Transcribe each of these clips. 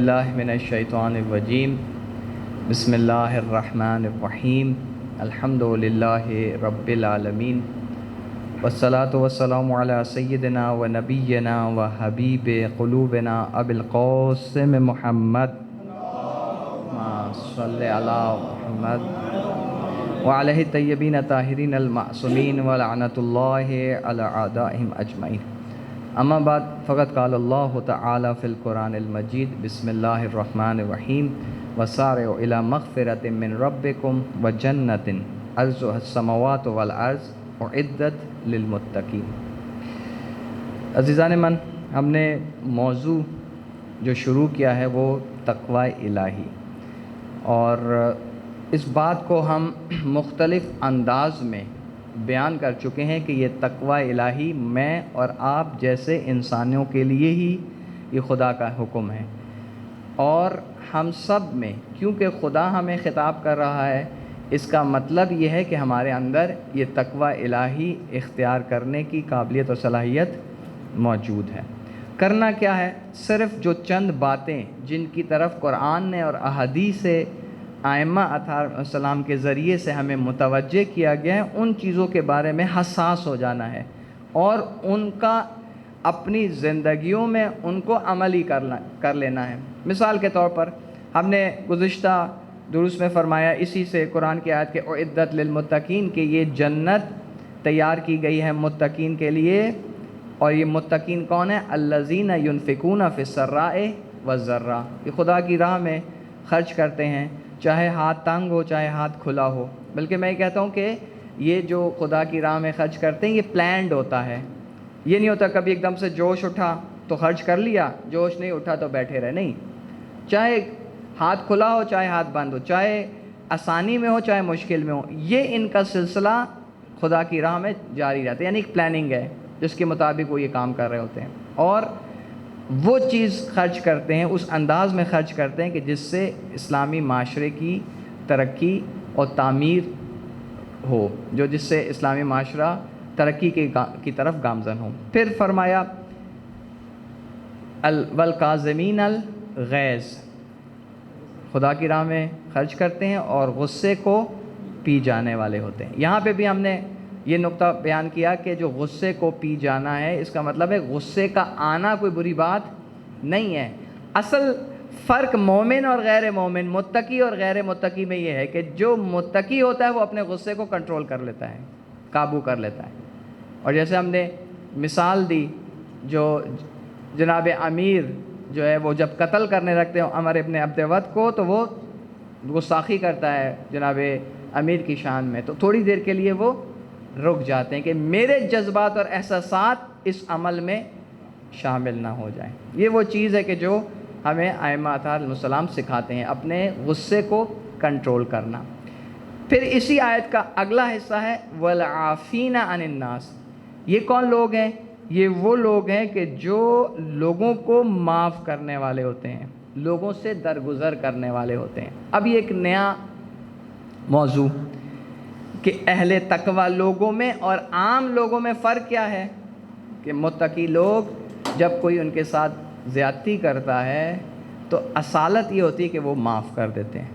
اللہ من الشیطان الرجیم بسم اللہ الرحمن الرحیم الحمد للہ رب العالمین والصلاة والسلام علی سیدنا و نبینا و حبیب قلوبنا ابی القاسم محمد صلی علی محمد وعلیہ الطیبین الطاہرین المعصومین ولعنۃ اللہ علی اعدائہم اجمعین. اما بعد فقط قال اللہ تعالی فی القرآن المجید بسم اللہ الرحمن الرحیم وسارعوا الی مغفرۃ من ربکم وجنۃ عرضها السماوات والارض اعدت للمتقین. عزیزان من، ہم نے موضوع جو شروع کیا ہے وہ تقوی الہی، اور اس بات کو ہم مختلف انداز میں بیان کر چکے ہیں کہ یہ تقوی الہی میں اور آپ جیسے انسانوں کے لیے ہی یہ خدا کا حکم ہے، اور ہم سب میں کیونکہ خدا ہمیں خطاب کر رہا ہے، اس کا مطلب یہ ہے کہ ہمارے اندر یہ تقوی الہی اختیار کرنے کی قابلیت اور صلاحیت موجود ہے. کرنا کیا ہے؟ صرف جو چند باتیں جن کی طرف قرآن نے اور احادیث ائمہ علیہ السلام کے ذریعے سے ہمیں متوجہ کیا گیا ہے، ان چیزوں کے بارے میں حساس ہو جانا ہے اور ان کا اپنی زندگیوں میں ان کو عملی کر لینا ہے. مثال کے طور پر ہم نے گزشتہ دروس میں فرمایا اسی سے قرآن کی آیت کے اعدت للمتقین کہ یہ جنت تیار کی گئی ہے متقین کے لیے، اور یہ متقین کون ہیں؟ الذین ینفقون فی السراء والضراء، یہ خدا کی راہ میں خرچ کرتے ہیں، چاہے ہاتھ تنگ ہو چاہے ہاتھ کھلا ہو. بلکہ میں کہتا ہوں کہ یہ جو خدا کی راہ میں خرچ کرتے ہیں یہ پلانڈ ہوتا ہے. یہ نہیں ہوتا کبھی ایک دم سے جوش اٹھا تو خرچ کر لیا، جوش نہیں اٹھا تو بیٹھے رہے. نہیں، چاہے ہاتھ کھلا ہو چاہے ہاتھ بند ہو، چاہے آسانی میں ہو چاہے مشکل میں ہو، یہ ان کا سلسلہ خدا کی راہ میں جاری رہتا ہے. یعنی ایک پلاننگ ہے جس کے مطابق وہ یہ کام کر رہے ہوتے ہیں، اور وہ چیز خرچ کرتے ہیں، اس انداز میں خرچ کرتے ہیں کہ جس سے اسلامی معاشرے کی ترقی اور تعمیر ہو، جس سے اسلامی معاشرہ ترقی کی طرف گامزن ہو. پھر فرمایا والکاظمین الغیظ، خدا کی راہ میں خرچ کرتے ہیں اور غصے کو پی جانے والے ہوتے ہیں. یہاں پہ بھی ہم نے یہ نقطہ بیان کیا کہ جو غصے کو پی جانا ہے، اس کا مطلب ہے غصے کا آنا کوئی بری بات نہیں ہے. اصل فرق مومن اور غیر مومن، متقی اور غیر متقی میں یہ ہے کہ جو متقی ہوتا ہے وہ اپنے غصے کو کنٹرول کر لیتا ہے، قابو کر لیتا ہے. اور جیسے ہم نے مثال دی، جو جناب امیر جو ہے وہ جب قتل کرنے لگتے ہیں عمر ابن عبد ود کو، تو وہ گستاخی کرتا ہے جناب امیر کی شان میں، تو تھوڑی دیر کے لیے وہ رک جاتے ہیں کہ میرے جذبات اور احساسات اس عمل میں شامل نہ ہو جائیں. یہ وہ چیز ہے کہ جو ہمیں ائمہ علیہ السلام سکھاتے ہیں، اپنے غصے کو کنٹرول کرنا. پھر اسی آیت کا اگلا حصہ ہے والعافین عن الناس. یہ کون لوگ ہیں؟ یہ وہ لوگ ہیں کہ جو لوگوں کو معاف کرنے والے ہوتے ہیں، لوگوں سے درگزر کرنے والے ہوتے ہیں. اب یہ ایک نیا موضوع کہ اہل تقوی لوگوں میں اور عام لوگوں میں فرق کیا ہے، کہ متقی لوگ جب کوئی ان کے ساتھ زیادتی کرتا ہے تو اصالت یہ ہوتی ہے کہ وہ معاف کر دیتے ہیں.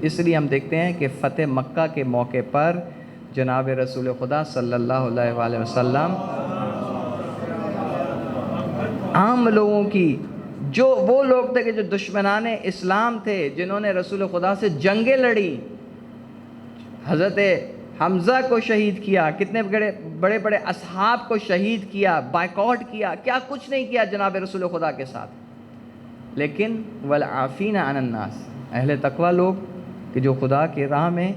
اس لیے ہم دیکھتے ہیں کہ فتح مکہ کے موقع پر جناب رسول خدا صلی اللہ علیہ وآلہ وسلم عام لوگوں کی، جو وہ لوگ تھے کہ جو دشمنان اسلام تھے، جنہوں نے رسول خدا سے جنگیں لڑی، حضرت حمزہ کو شہید کیا، کتنے بڑے بڑے اصحاب کو شہید کیا، بائیکاٹ کیا، کیا کچھ نہیں کیا جناب رسول خدا کے ساتھ. لیکن والعافین عن الناس، اہل تقوی لوگ کہ جو خدا کی راہ میں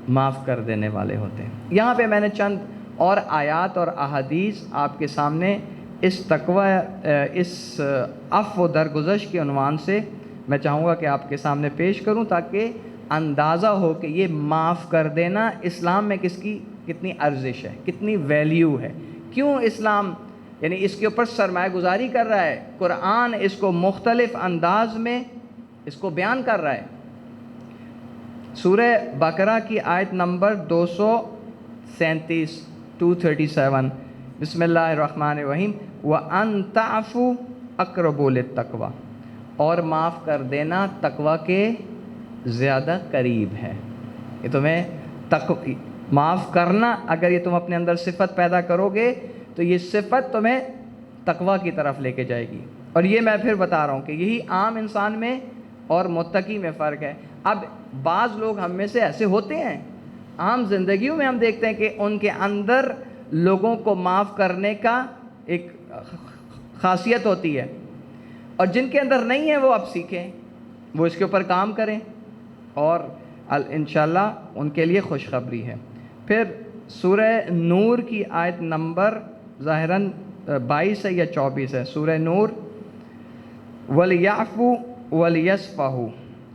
معاف کر دینے والے ہوتے ہیں. یہاں پہ میں نے چند اور آیات اور احادیث آپ کے سامنے اس تقوی، اس عفو و درگزش کے عنوان سے میں چاہوں گا کہ آپ کے سامنے پیش کروں، تاکہ اندازہ ہو کہ یہ معاف کر دینا اسلام میں کس کی کتنی ارزش ہے، کتنی ویلیو ہے، کیوں اسلام یعنی اس کے اوپر سرمایہ گزاری کر رہا ہے. قرآن اس کو مختلف انداز میں اس کو بیان کر رہا ہے. سورہ بقرہ کی آیت نمبر 237 237، بسم اللہ الرحمن الرحیم وَأَن تَعْفُوا أَقْرَبُ لِلتَّقْوَىٰ، اور معاف کر دینا تقوی کے زیادہ قریب ہے. یہ تمہیں معاف کرنا، اگر یہ تم اپنے اندر صفت پیدا کرو گے تو یہ صفت تمہیں تقوی کی طرف لے کے جائے گی. اور یہ میں پھر بتا رہا ہوں کہ یہی عام انسان میں اور متقی میں فرق ہے. اب بعض لوگ ہم میں سے ایسے ہوتے ہیں، عام زندگیوں میں ہم دیکھتے ہیں کہ ان کے اندر لوگوں کو معاف کرنے کا ایک خاصیت ہوتی ہے، اور جن کے اندر نہیں ہے وہ اب سیکھیں، وہ اس کے اوپر کام کریں، اور انشاءاللہ ان کے لیے خوشخبری ہے. پھر سورہ نور کی آیت نمبر ظاہراً 22 ہے یا 24 ہے. سورہ نور، وَلْيَعْفُوا وَلْيَصْفَحُوا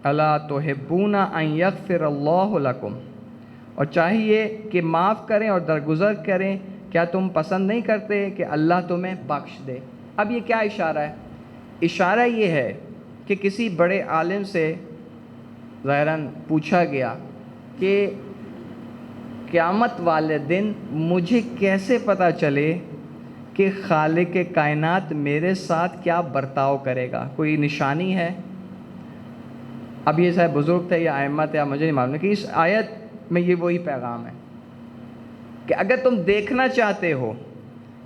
أَلَا تُحِبُّونَ أَن يَغْفِرَ اللَّهُ لَكُمْ، اور چاہیے کہ معاف کریں اور درگزر کریں، کیا تم پسند نہیں کرتے کہ اللہ تمہیں بخش دے. اب یہ کیا اشارہ ہے؟ اشارہ یہ ہے کہ کسی بڑے عالم سے ظاہراً پوچھا گیا کہ قیامت والے دن مجھے کیسے پتہ چلے کہ خالق کائنات میرے ساتھ کیا برتاؤ کرے گا، کوئی نشانی ہے؟ اب یہ شاید بزرگ تھے یا ائمہ تھے، مجھے نہیں معلوم ہے، کہ اس آیت میں یہ وہی پیغام ہے کہ اگر تم دیکھنا چاہتے ہو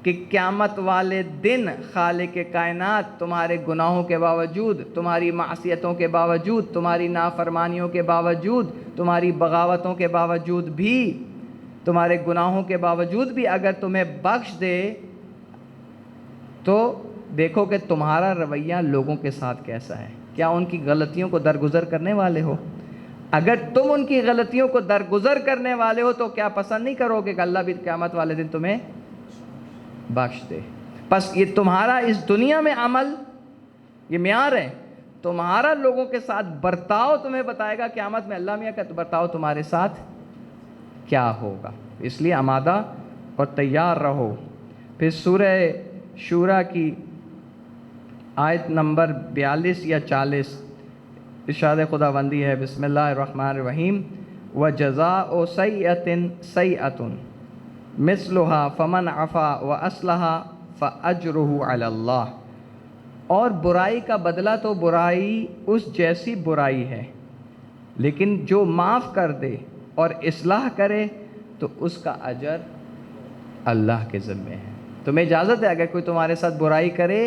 کہ قیامت والے دن خالق کائنات تمہارے گناہوں کے باوجود، تمہاری معصیتوں کے باوجود، تمہاری نافرمانیوں کے باوجود، تمہاری بغاوتوں کے باوجود بھی، تمہارے گناہوں کے باوجود بھی اگر تمہیں بخش دے، تو دیکھو کہ تمہارا رویہ لوگوں کے ساتھ کیسا ہے. کیا ان کی غلطیوں کو درگزر کرنے والے ہو؟ اگر تم ان کی غلطیوں کو درگزر کرنے والے ہو تو کیا پسند نہیں کرو گے کہ اللہ بھی قیامت والے دن تمہیں بخش دے؟ پس یہ تمہارا اس دنیا میں عمل، یہ معیار ہے. تمہارا لوگوں کے ساتھ برتاؤ تمہیں بتائے گا قیامت میں اللہ میاں کا برتاؤ تمہارے ساتھ کیا ہوگا. اس لیے آمادہ اور تیار رہو. پھر سورہ شورا کی آیت نمبر 42 یا 40 ارشاد خداوندی ہے، بسم اللہ الرحمن الرحیم، وَجَزَاءُ سَیِّئَةٍ سَیِّئَةٌ مِثْلُهَا فَمَنْ عَفَا وَأَصْلَحَ فَأَجْرُهُ عَلَى اللَّهِ، اور برائی کا بدلہ تو برائی اس جیسی برائی ہے، لیکن جو معاف کر دے اور اصلاح کرے تو اس کا اجر اللہ کے ذمے ہے. تمہیں اجازت ہے اگر کوئی تمہارے ساتھ برائی کرے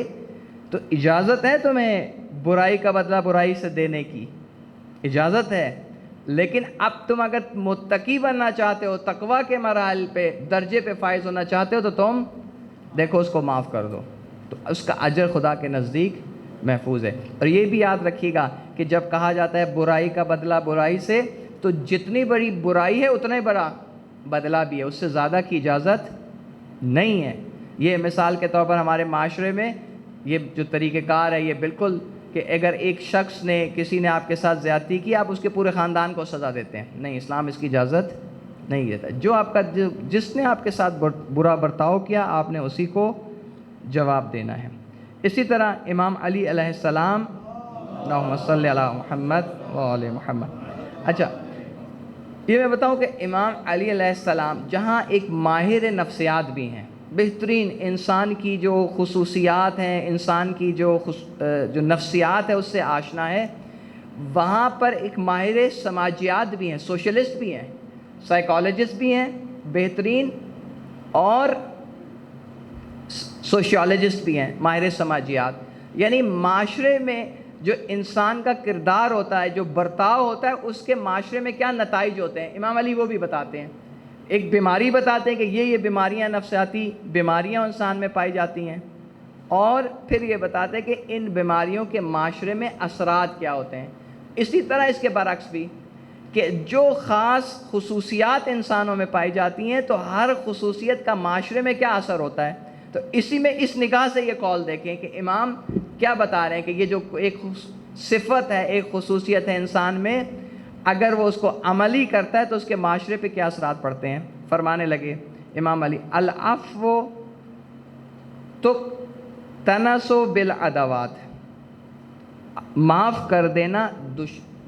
تو اجازت ہے تمہیں برائی کا بدلہ برائی سے دینے کی، اجازت ہے. لیکن اب تم اگر متقی بننا چاہتے ہو، تقوی کے مراحل پہ درجے پہ فائز ہونا چاہتے ہو، تو تم دیکھو اس کو معاف کر دو، تو اس کا اجر خدا کے نزدیک محفوظ ہے. اور یہ بھی یاد رکھیے گا کہ جب کہا جاتا ہے برائی کا بدلہ برائی سے، تو جتنی بڑی برائی ہے اتنا ہی بڑا بدلہ بھی ہے، اس سے زیادہ کی اجازت نہیں ہے. یہ مثال کے طور پر ہمارے معاشرے میں یہ جو طریقہ کار ہے، یہ بالکل کہ اگر ایک شخص نے، کسی نے آپ کے ساتھ زیادتی کی، آپ اس کے پورے خاندان کو سزا دیتے ہیں. نہیں، اسلام اس کی اجازت نہیں دیتا. جو آپ کا جس نے آپ کے ساتھ برا برتاؤ کیا، آپ نے اسی کو جواب دینا ہے. اسی طرح امام علی علیہ السلام، اللہم صلی علی محمد وآل محمد. اچھا، یہ میں بتاؤں کہ امام علی علیہ السلام جہاں ایک ماہر نفسیات بھی ہیں، بہترین انسان کی جو خصوصیات ہیں، انسان کی جو نفسیات ہے اس سے آشنا ہے، وہاں پر ایک ماہر سماجیات بھی ہیں، سوشلسٹ بھی ہیں، سائیکالوجسٹ بھی ہیں بہترین، اور سوشیالوجسٹ بھی ہیں، ماہر سماجیات. یعنی معاشرے میں جو انسان کا کردار ہوتا ہے، جو برتاؤ ہوتا ہے، اس کے معاشرے میں کیا نتائج ہوتے ہیں، امام علی وہ بھی بتاتے ہیں. ایک بیماری بتاتے ہیں کہ یہ بیماریاں، نفسیاتی بیماریاں انسان میں پائی جاتی ہیں، اور پھر یہ بتاتے ہیں کہ ان بیماریوں کے معاشرے میں اثرات کیا ہوتے ہیں. اسی طرح اس کے برعکس بھی کہ جو خاص خصوصیات انسانوں میں پائی جاتی ہیں، تو ہر خصوصیت کا معاشرے میں کیا اثر ہوتا ہے. تو اسی میں اس نگاہ سے یہ قول دیکھیں کہ امام کیا بتا رہے ہیں کہ یہ جو ایک صفت ہے، ایک خصوصیت ہے انسان میں، اگر وہ اس کو عملی کرتا ہے تو اس کے معاشرے پہ کیا اثرات پڑتے ہیں. فرمانے لگے امام علی، العفو تنس بالعداوات، معاف کر دینا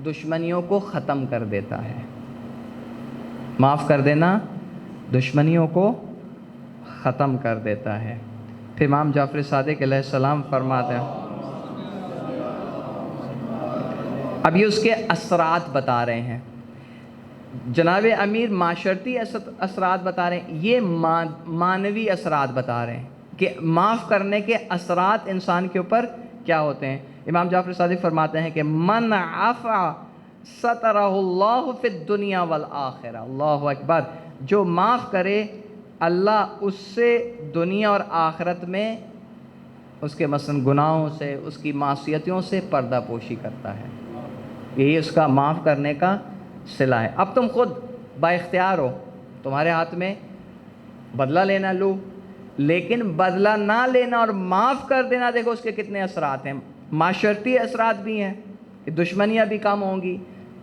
دشمنیوں کو ختم کر دیتا ہے. معاف کر دینا دشمنیوں کو ختم کر دیتا ہے. پھر امام جعفر صادق علیہ السلام فرماتے ہیں، اب یہ اس کے اثرات بتا رہے ہیں جناب امیر، معاشرتی اثرات بتا رہے ہیں، یہ معنوی اثرات بتا رہے ہیں کہ معاف کرنے کے اثرات انسان کے اوپر کیا ہوتے ہیں۔ امام جعفر صادق فرماتے ہیں کہ من عفا سترہ اللہ فی الدنیا والآخرہ، اللہ اکبر، جو معاف کرے اللہ اس سے دنیا اور آخرت میں اس کے مثلا گناہوں سے، اس کی معصیتوں سے پردہ پوشی کرتا ہے۔ یہی اس کا معاف کرنے کا صلہ ہے۔ اب تم خود با اختیار ہو، تمہارے ہاتھ میں بدلہ لینا لو، لیکن بدلہ نہ لینا اور معاف کر دینا، دیکھو اس کے کتنے اثرات ہیں۔ معاشرتی اثرات بھی ہیں کہ دشمنیاں بھی کم ہوں گی،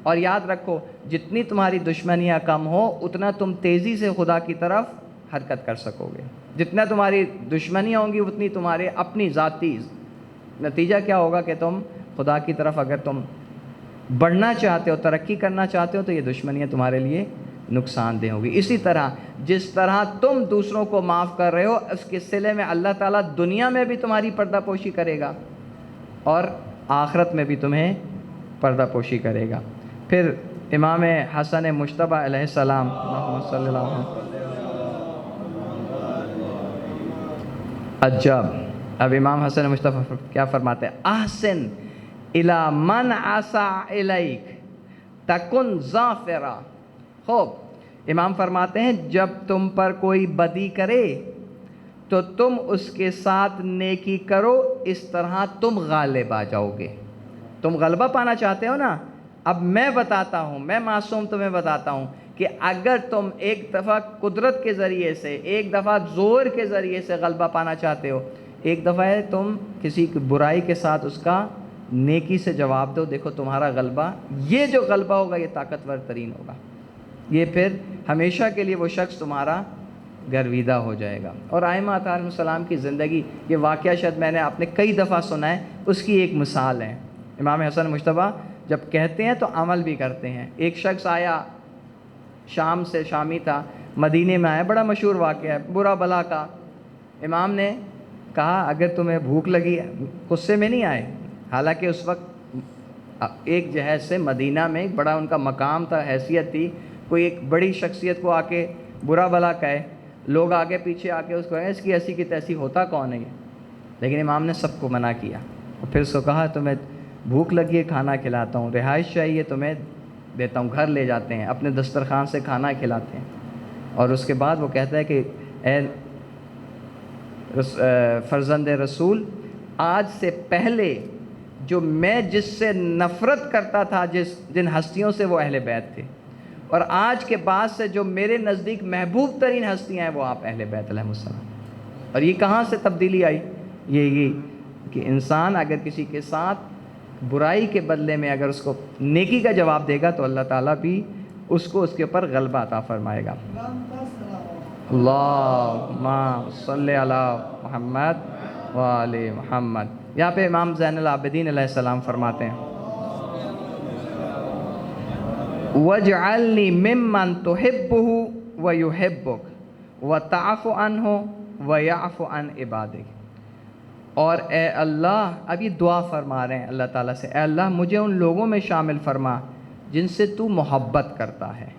اور یاد رکھو جتنی تمہاری دشمنیاں کم ہو اتنا تم تیزی سے خدا کی طرف حرکت کر سکو گے۔ جتنا تمہاری دشمنیاں ہوں گی اتنی تمہارے اپنی ذاتی نتیجہ کیا ہوگا کہ تم خدا کی طرف اگر تم بڑھنا چاہتے ہو، ترقی کرنا چاہتے ہو، تو یہ دشمنیاں تمہارے لیے نقصان دہ ہوگی۔ اسی طرح جس طرح تم دوسروں کو معاف کر رہے ہو، اس کے صلے میں اللہ تعالیٰ دنیا میں بھی تمہاری پردہ پوشی کرے گا اور آخرت میں بھی تمہیں پردہ پوشی کرے گا۔ پھر امام حسن مجتبی علیہ السلام، اللہم صلی اللہ علیہ وسلم، عجب، اب امام حسن مجتبی کیا فرماتے ہیں؟ احسن الی من عصا الیک تکن ظافرا۔ خوب، امام فرماتے ہیں جب تم پر کوئی بدی کرے تو تم اس کے ساتھ نیکی کرو، اس طرح تم غالب آ جاؤ گے۔ تم غلبہ پانا چاہتے ہو نا؟ اب میں بتاتا ہوں، میں معصوم تمہیں بتاتا ہوں کہ اگر تم ایک دفعہ قدرت کے ذریعے سے، ایک دفعہ زور کے ذریعے سے غلبہ پانا چاہتے ہو، ایک دفعہ ہے تم کسی برائی کے ساتھ اس کا نیکی سے جواب دو، دیکھو تمہارا غلبہ، یہ جو غلبہ ہوگا یہ طاقتور ترین ہوگا، یہ پھر ہمیشہ کے لیے وہ شخص تمہارا گرویدہ ہو جائے گا۔ اور ائمہ اطہار علیہ السلام کی زندگی، یہ واقعہ شاید میں نے آپ نے کئی دفعہ سنا ہے، اس کی ایک مثال ہے۔ امام حسن مجتبی جب کہتے ہیں تو عمل بھی کرتے ہیں۔ ایک شخص آیا شام سے، شامی تھا، مدینے میں آیا، بڑا مشہور واقعہ ہے برا بلا کا۔ امام نے کہا اگر تمہیں بھوک لگی، غصے میں نہیں آئے، حالانکہ اس وقت ایک جہیز سے مدینہ میں بڑا ان کا مقام تھا، حیثیت تھی، کوئی ایک بڑی شخصیت کو آ کے برا بلا کہے، لوگ آگے پیچھے آ کے اس کو کہیں اس کی ایسی کی تیسی، ہوتا کون ہے یہ؟ لیکن امام نے سب کو منع کیا، اور پھر اس کو کہا تمہیں بھوک لگی ہے، کھانا کھلاتا ہوں، رہائش چاہیے تمہیں دیتا ہوں، گھر لے جاتے ہیں، اپنے دسترخوان سے کھانا کھلاتے ہیں۔ اور اس کے بعد وہ کہتا ہے کہ اے فرزند رسول، آج سے پہلے جو میں جس سے نفرت کرتا تھا، جن ہستیوں سے، وہ اہل بیت تھے، اور آج کے بعد سے جو میرے نزدیک محبوب ترین ہستیاں ہیں وہ آپ اہل بیت علیہ السلام۔ اور یہ کہاں سے تبدیلی آئی؟ یہ کہ انسان اگر کسی کے ساتھ برائی کے بدلے میں اگر اس کو نیکی کا جواب دے گا تو اللہ تعالیٰ بھی اس کو اس کے اوپر غلبہ عطا فرمائے گا۔ اللہم صلی علی محمد وآل محمد۔ یہاں پہ امام زین العابدین علیہ السلام فرماتے ہیں وَاجْعَلْنِي مِمَّن تُحِبُّهُ وَيُحِبُّكَ وَتَعْفُ عَنْهُ وَيَعْفُ عَنْ عِبَادِكَ۔ اور اے اللہ، اب یہ دعا فرما رہے ہیں اللہ تعالیٰ سے، اے اللہ مجھے ان لوگوں میں شامل فرما جن سے تو محبت کرتا ہے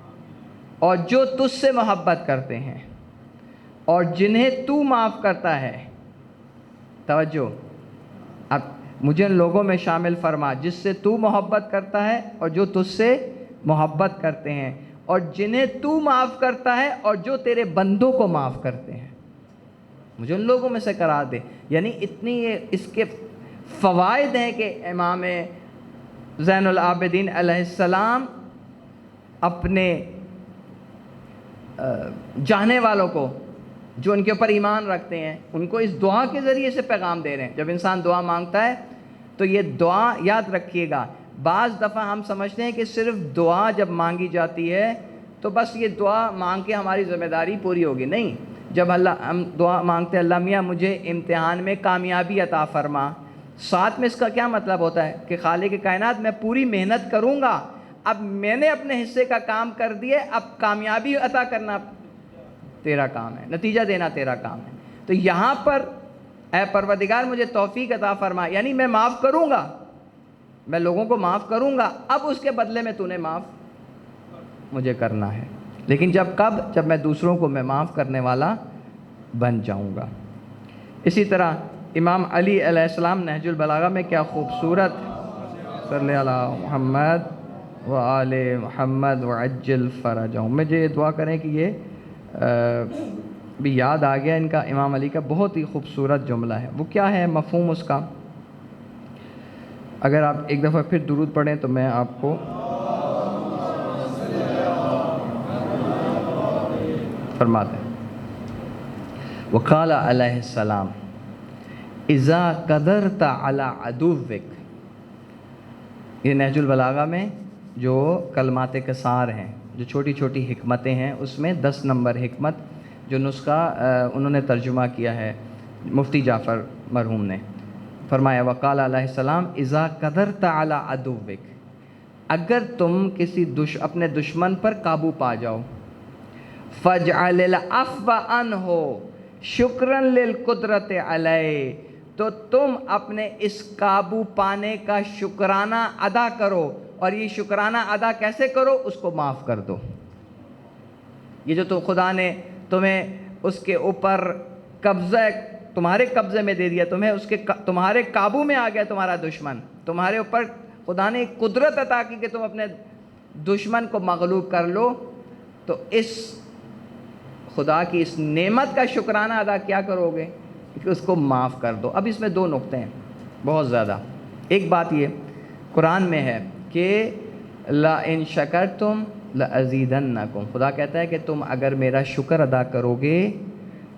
اور جو تجھ سے محبت کرتے ہیں، اور جنہیں تو معاف کرتا ہے۔ توجہ، اب مجھے ان لوگوں میں شامل فرما جس سے تو محبت کرتا ہے اور جو تجھ سے محبت کرتے ہیں، اور جنہیں تو معاف کرتا ہے اور جو تیرے بندوں کو معاف کرتے ہیں، مجھے ان لوگوں میں سے قرار دے۔ یعنی اتنی اس کے فوائد ہیں کہ امام زین العابدین علیہ السلام اپنے جاننے والوں کو، جو ان کے اوپر ایمان رکھتے ہیں، ان کو اس دعا کے ذریعے سے پیغام دے رہے ہیں۔ جب انسان دعا مانگتا ہے تو یہ دعا یاد رکھیے گا، بعض دفعہ ہم سمجھتے ہیں کہ صرف دعا جب مانگی جاتی ہے تو بس یہ دعا مانگ کے ہماری ذمہ داری پوری ہوگی، نہیں۔ جب ہم دعا مانگتے ہیں اللہ میاں مجھے امتحان میں کامیابی عطا فرما، ساتھ میں اس کا کیا مطلب ہوتا ہے کہ خالق کائنات میں پوری محنت کروں گا، اب میں نے اپنے حصے کا کام کر دیے، اب کامیابی عطا کرنا تیرا کام ہے، نتیجہ دینا تیرا کام ہے۔ تو یہاں پر اے پروردگار مجھے توفیق عطا فرما، یعنی میں معاف کروں گا، میں لوگوں کو معاف کروں گا، اب اس کے بدلے میں تو نے معاف مجھے کرنا ہے، لیکن جب میں دوسروں کو میں معاف کرنے والا بن جاؤں گا۔ اسی طرح امام علی علیہ السلام نہج البلاغہ میں کیا خوبصورت صلی اللہ محمد و آل محمد وعجل فرجہم، مجھے یہ دعا کریں کہ یہ بھی یاد آ گیا ان کا، امام علی کا بہت ہی خوبصورت جملہ ہے۔ وہ کیا ہے مفہوم اس کا؟ اگر آپ ایک دفعہ پھر درود پڑھیں تو میں آپ کو فرماتے ہیں۔ وقال علیہ السلام اذا قدرت علی عدوک، یہ نہج البلاغہ میں جو کلمات کسار ہیں، جو چھوٹی چھوٹی حکمتیں ہیں، اس میں 10 نمبر حکمت جو نسخہ انہوں نے ترجمہ کیا ہے مفتی جعفر مرحوم نے، فرمایا وقال علیہ السلام اذا قدرت علی عدوک، اگر تم کسی اپنے دشمن پر قابو پا جاؤ، فاجعل العفو عنہ شکرا للقدرت علیہ، تو تم اپنے اس قابو پانے کا شکرانہ ادا کرو، اور یہ شکرانہ ادا کیسے کرو؟ اس کو معاف کر دو۔ یہ جو خدا نے تمہیں اس کے اوپر تمہارے قبضے میں دے دیا، تمہارے قابو میں آ گیا تمہارا دشمن، تمہارے اوپر خدا نے قدرت عطا کی کہ تم اپنے دشمن کو مغلوب کر لو، تو اس خدا کی اس نعمت کا شکرانہ ادا کیا کرو گے کہ اس کو معاف کر دو۔ اب اس میں 2 نقطے ہیں بہت زیادہ۔ ایک بات یہ قرآن میں ہے کہ لَإِن شَكَرْتُمْ لَأَزِيدَنَّكُمْ، خدا کہتا ہے کہ تم اگر میرا شکر ادا کرو گے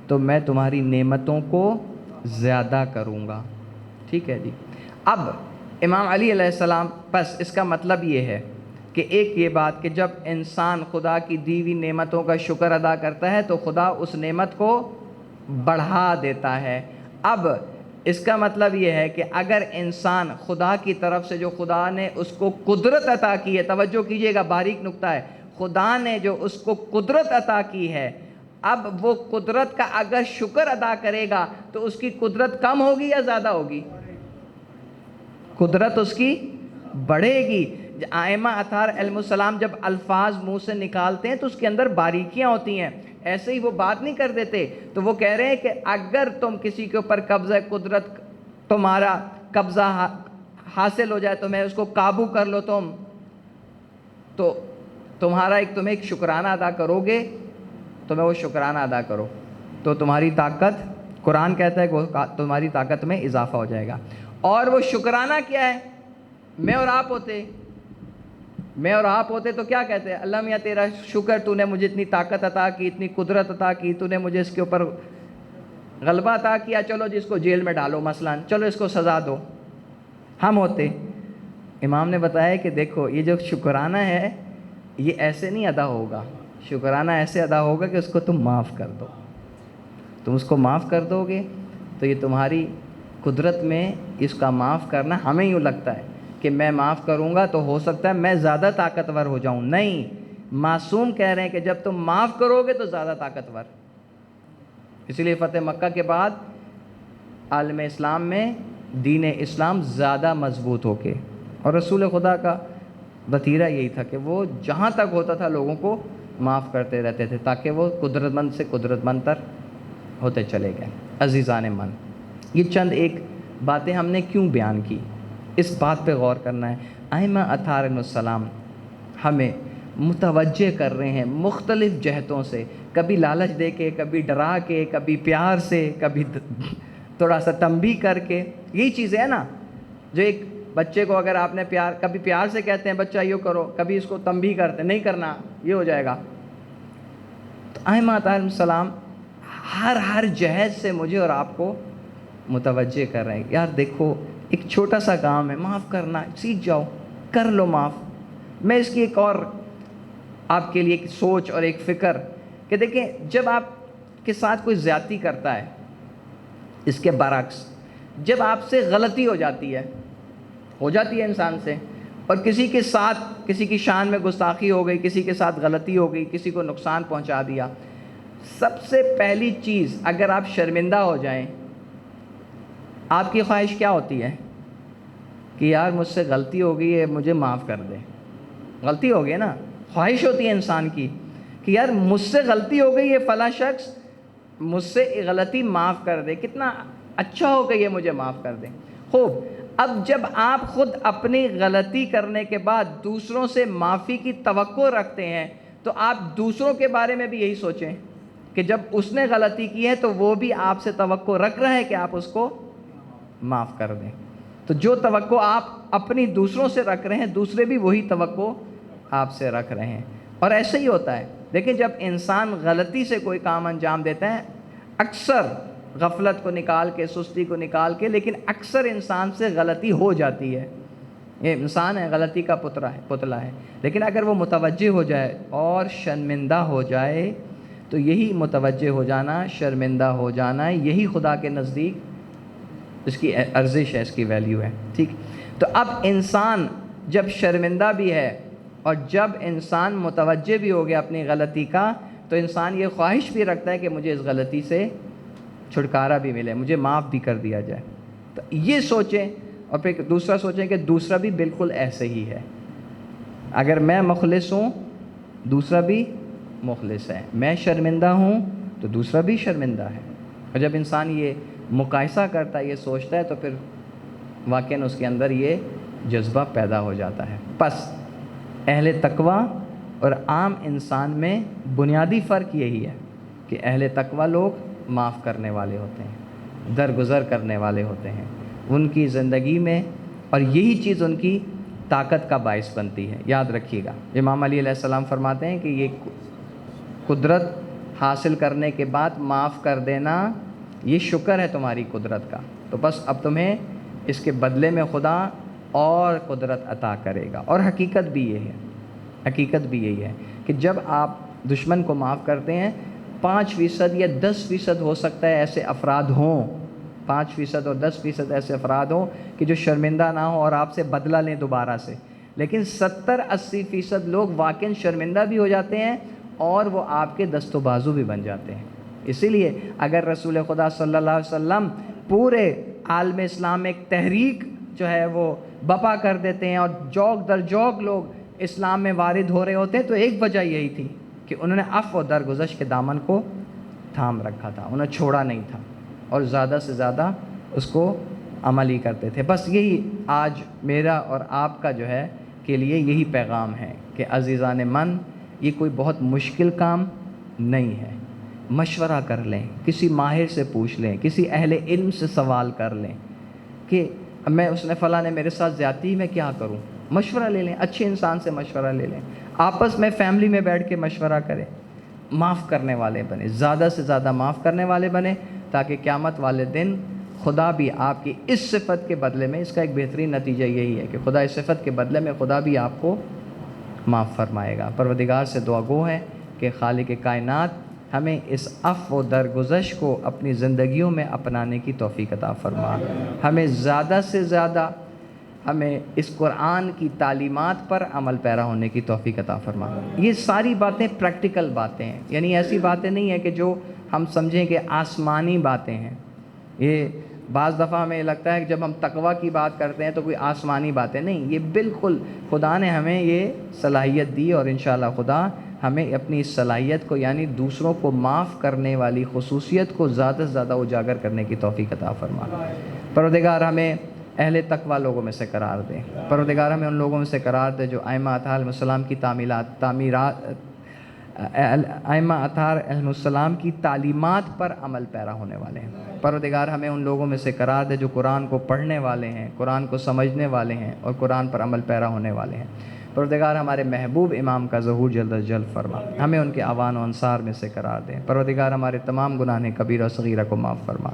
تو میں تمہاری نعمتوں کو زیادہ کروں گا۔ ٹھیک ہے جی۔ اب امام علی علیہ السلام، بس اس کا مطلب یہ ہے کہ ایک یہ بات کہ جب انسان خدا کی دی ہوئی نعمتوں کا شکر ادا کرتا ہے تو خدا اس نعمت کو بڑھا دیتا ہے۔ اب اس کا مطلب یہ ہے کہ اگر انسان خدا کی طرف سے جو خدا نے اس کو قدرت عطا کی ہے، توجہ کیجئے گا، باریک نکتہ ہے، خدا نے جو اس کو قدرت عطا کی ہے، اب وہ قدرت کا اگر شکر ادا کرے گا تو اس کی قدرت کم ہوگی یا زیادہ ہوگی؟ قدرت اس کی بڑھے گی۔ ائمہ اطہار علیہ السلام جب الفاظ منہ سے نکالتے ہیں تو اس کے اندر باریکیاں ہوتی ہیں، ایسے ہی وہ بات نہیں کر دیتے۔ تو وہ کہہ رہے ہیں کہ اگر تم کسی کے اوپر قبضہ قدرت، تمہارا قبضہ حاصل ہو جائے، تو میں اس کو قابو کر لو، تو تم ایک شکرانہ ادا کرو گے، تمہیں وہ شکرانہ ادا کرو تو تمہاری طاقت، قرآن کہتا ہے کہ تمہاری طاقت میں اضافہ ہو جائے گا۔ اور وہ شکرانہ کیا ہے؟ میں اور آپ ہوتے تو کیا کہتے ہیں؟ اللہ میاں تیرا شکر، تو نے مجھے اتنی طاقت عطا کی، اتنی قدرت عطا کی، تو نے مجھے اس کے اوپر غلبہ عطا کیا، چلو جس کو جیل میں ڈالو مثلا، چلو اس کو سزا دو، ہم ہوتے۔ امام نے بتایا کہ دیکھو یہ جو شکرانہ ہے یہ ایسے نہیں ادا ہوگا، شکرانہ ایسے ادا ہوگا کہ اس کو تم معاف کر دو، تم اس کو معاف کر دو گے تو یہ تمہاری قدرت میں اس کا معاف کرنا، ہمیں یوں لگتا ہے کہ میں معاف کروں گا تو ہو سکتا ہے میں زیادہ طاقتور ہو جاؤں، نہیں، معصوم کہہ رہے ہیں کہ جب تم معاف کرو گے تو زیادہ طاقتور۔ اسی لیے فتح مکہ کے بعد عالم اسلام میں دین اسلام زیادہ مضبوط ہو کے، اور رسول خدا کا وتیرہ یہی تھا کہ وہ جہاں تک ہوتا تھا لوگوں کو معاف کرتے رہتے تھے تاکہ وہ قدرت مند سے قدرت مند تر ہوتے چلے گئے۔ عزیزان من، یہ چند ایک باتیں ہم نے کیوں بیان کی، اس بات پہ غور کرنا ہے۔ ائمہ اطہار علیہ السلام ہمیں متوجہ کر رہے ہیں مختلف جہتوں سے، کبھی لالچ دے کے، کبھی ڈرا کے، کبھی پیار سے، کبھی تھوڑا سا تنبیہ کر کے۔ یہی چیزیں ہیں نا جو ایک بچے کو اگر آپ نے کبھی پیار سے کہتے ہیں بچہ یوں کرو، کبھی اس کو تنبیہ کرتے ہیں نہیں کرنا، یہ ہو جائے گا۔ تو ائمہ اطہار علیہ السلام ہر جہت سے مجھے اور آپ کو متوجہ کر رہے ہیں، یار دیکھو ایک چھوٹا سا کام ہے، معاف کرنا سیکھ جاؤ، کر لو معاف۔ میں اس کی ایک اور آپ کے لیے ایک سوچ اور ایک فکر کہ دیکھیں، جب آپ کے ساتھ کوئی زیادتی کرتا ہے، اس کے برعکس جب آپ سے غلطی ہو جاتی ہے انسان سے، اور کسی کے ساتھ کسی کی شان میں گستاخی ہو گئی، کسی کے ساتھ غلطی ہو گئی، کسی کو نقصان پہنچا دیا، سب سے پہلی چیز اگر آپ شرمندہ ہو جائیں، آپ کی خواہش کیا ہوتی ہے کہ یار مجھ سے غلطی ہو گئی ہے، مجھے معاف کر دے. غلطی ہو گئی نا، خواہش ہوتی ہے انسان کی کہ یار مجھ سے غلطی ہو گئی ہے، فلاں شخص مجھ سے غلطی معاف کر دے، کتنا اچھا ہو کہ یہ مجھے معاف کر دے. خوب، اب جب آپ خود اپنی غلطی کرنے کے بعد دوسروں سے معافی کی توقع رکھتے ہیں تو آپ دوسروں کے بارے میں بھی یہی سوچیں کہ جب اس نے غلطی کی ہے تو وہ بھی آپ سے توقع رکھ رہا ہے کہ آپ اس کو معاف کر دیں. تو جو توقع آپ اپنی دوسروں سے رکھ رہے ہیں، دوسرے بھی وہی توقع آپ سے رکھ رہے ہیں. اور ایسے ہی ہوتا ہے. دیکھیں، جب انسان غلطی سے کوئی کام انجام دیتا ہے، اکثر غفلت کو نکال کے، سستی کو نکال کے، لیکن اکثر انسان سے غلطی ہو جاتی ہے. یہ انسان ہے، غلطی کا پتلا ہے. لیکن اگر وہ متوجہ ہو جائے اور شرمندہ ہو جائے تو یہی متوجہ ہو جانا، شرمندہ ہو جانا، یہی خدا کے نزدیک اس کی ارزش ہے، اس کی ویلیو ہے. ٹھیک. تو اب انسان جب شرمندہ بھی ہے اور جب انسان متوجہ بھی ہو گیا اپنی غلطی کا، تو انسان یہ خواہش بھی رکھتا ہے کہ مجھے اس غلطی سے چھٹکارا بھی ملے، مجھے معاف بھی کر دیا جائے. تو یہ سوچیں، اور پھر دوسرا سوچیں کہ دوسرا بھی بالکل ایسے ہی ہے. اگر میں مخلص ہوں، دوسرا بھی مخلص ہے. میں شرمندہ ہوں تو دوسرا بھی شرمندہ ہے. اور جب انسان یہ مقایسہ کرتا ہے، یہ سوچتا ہے، تو پھر واقعاً اس کے اندر یہ جذبہ پیدا ہو جاتا ہے. پس اہل تقوی اور عام انسان میں بنیادی فرق یہی ہے کہ اہل تقوی لوگ معاف کرنے والے ہوتے ہیں، درگزر کرنے والے ہوتے ہیں ان کی زندگی میں، اور یہی چیز ان کی طاقت کا باعث بنتی ہے. یاد رکھیے گا، امام علی علیہ السلام فرماتے ہیں کہ یہ قدرت حاصل کرنے کے بعد معاف کر دینا، یہ شکر ہے تمہاری قدرت کا. تو بس اب تمہیں اس کے بدلے میں خدا اور قدرت عطا کرے گا. اور حقیقت بھی یہ ہے، حقیقت بھی یہی ہے کہ جب آپ دشمن کو معاف کرتے ہیں، 5% یا 10% ہو سکتا ہے ایسے افراد ہوں، 5% اور 10% ایسے افراد ہوں کہ جو شرمندہ نہ ہوں اور آپ سے بدلہ لیں دوبارہ سے. لیکن 70-80% لوگ واقعاً شرمندہ بھی ہو جاتے ہیں اور وہ آپ کے دست و بازو بھی بن جاتے ہیں. اسی لیے اگر رسول خدا صلی اللہ علیہ وسلم پورے عالم اسلام میں ایک تحریک جو ہے وہ بپا کر دیتے ہیں اور جوک در جوک لوگ اسلام میں وارد ہو رہے ہوتے ہیں، تو ایک وجہ یہی تھی کہ انہوں نے عفو و درگزشت کے دامن کو تھام رکھا تھا، انہیں چھوڑا نہیں تھا اور زیادہ سے زیادہ اس کو عملی کرتے تھے. بس یہی آج میرا اور آپ کا جو ہے کے لیے یہی پیغام ہے کہ عزیزان من، یہ کوئی بہت مشکل کام نہیں ہے. مشورہ کر لیں، کسی ماہر سے پوچھ لیں، کسی اہل علم سے سوال کر لیں کہ اس نے فلاں نے میرے ساتھ زیادتی، میں کیا کروں. مشورہ لے لیں، اچھے انسان سے مشورہ لے لیں، آپس میں فیملی میں بیٹھ کے مشورہ کریں. معاف کرنے والے بنیں، زیادہ سے زیادہ معاف کرنے والے بنیں، تاکہ قیامت والے دن خدا بھی آپ کی اس صفت کے بدلے میں، اس کا ایک بہترین نتیجہ یہی ہے کہ خدا اس صفت کے بدلے میں خدا بھی آپ کو معاف فرمائے گا. پروردگار سے دعا گو ہے کہ خالق کائنات ہمیں اس عفو و درگزش کو اپنی زندگیوں میں اپنانے کی توفیق عطا فرما. ہمیں زیادہ سے زیادہ ہمیں اس قرآن کی تعلیمات پر عمل پیرا ہونے کی توفیق عطا فرما. یہ ساری باتیں پریکٹیکل باتیں ہیں، یعنی ایسی باتیں نہیں ہیں کہ جو ہم سمجھیں کہ آسمانی باتیں ہیں. یہ بعض دفعہ ہمیں لگتا ہے کہ جب ہم تقوی کی بات کرتے ہیں تو کوئی آسمانی باتیں نہیں، یہ بالکل خدا نے ہمیں یہ صلاحیت دی، اور انشاءاللہ خدا ہمیں اپنی اس صلاحیت کو، یعنی دوسروں کو معاف کرنے والی خصوصیت کو زیادہ سے زیادہ اجاگر کرنے کی توفیق عطا فرما. پروردگار ہمیں اہل تقوی لوگوں میں سے قرار دے. پروردگار ہمیں ان لوگوں میں سے قرار دے جو ائمہ اطہار علیہ السلام کی ائمہ اطہار علیہ السلام کی تعلیمات پر عمل پیرا ہونے والے ہیں. پروردگار ہمیں ان لوگوں میں سے قرار دے جو قرآن کو پڑھنے والے ہیں، قرآن کو سمجھنے والے ہیں اور قرآن پر عمل پیرا ہونے والے ہیں. پروردگار ہمارے محبوب امام کا ظہور جلد از جلد فرما، ہمیں ان کے اعوان و انصار میں سے قرار دے. پروردگار ہمارے تمام گناہ کبیرہ و صغیرہ کو معاف فرما.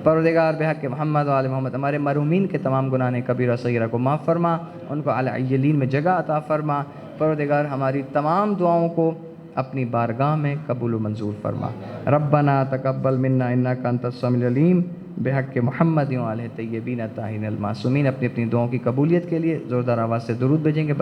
پروردگار بحق محمد و آل محمد ہمارے مرحومین کے تمام گناہ کبیرہ و صغیرہ کو معاف فرما، ان کو اعلی علیین میں جگہ عطا فرما. پروردگار ہماری تمام دعاؤں کو اپنی بارگاہ میں قبول و منظور فرما. ربنا تقبل منا انک انت السمیع العلیم بحق محمد و آلہ طیبین الطاہرین المعصومین. اپنی اپنی دعاؤں کی قبولیت کے لیے زوردار آواز سے درود بھیجیں گے.